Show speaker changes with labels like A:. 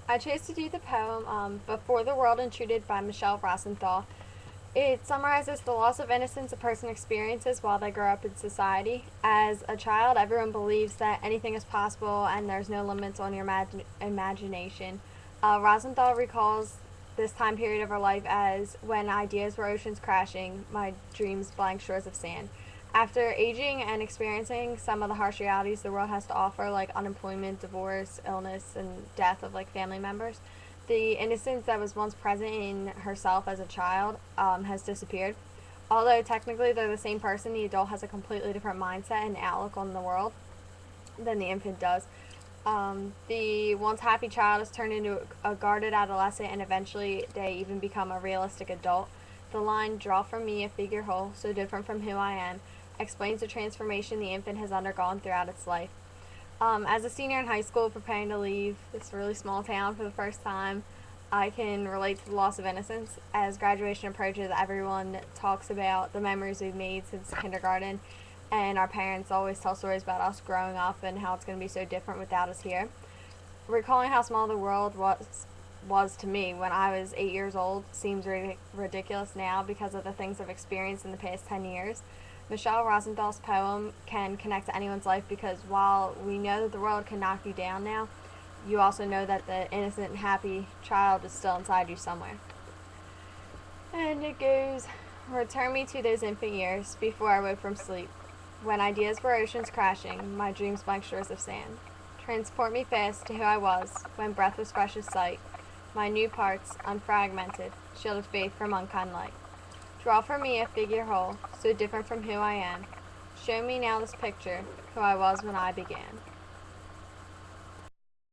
A: I chose to do the poem Before the World Intruded by Michele Rosenthal. It summarizes the loss of innocence a person experiences while they grow up in society. As a child, everyone believes that anything is possible and there's no limits on your imagination. Rosenthal recalls this time period of her life as when ideas were oceans crashing, my dreams blank shores of sand. After aging and experiencing some of the harsh realities the world has to offer, like unemployment, divorce, illness, and death of like family members, the innocence that was once present in herself as a child has disappeared. Although technically they're the same person, the adult has a completely different mindset and outlook on the world than the infant does. The once happy child is turned into a guarded adolescent, and eventually they even become a realistic adult. The line, "Draw from me a figure whole, so different from who I am," explains the transformation the infant has undergone throughout its life. As a senior in high school, preparing to leave this really small town for the first time, I can relate to the loss of innocence. As graduation approaches, everyone talks about the memories we've made since kindergarten, and our parents always tell stories about us growing up and how it's going to be so different without us here. Recalling how small the world was to me when I was 8 years old seems ridiculous now because of the things I've experienced in the past 10 years. Michele Rosenthal's poem can connect to anyone's life because while we know that the world can knock you down now, you also know that the innocent and happy child is still inside you somewhere. And it goes, "Return me to those infant years before I woke from sleep, when ideas were oceans crashing, my dreams blank shores of sand. Transport me fast to who I was, when breath was fresh as sight, my new parts, unfragmented, shielded faith from unkind light. Draw for me a figure whole, so different from who I am. Show me now this picture, who I was when I began."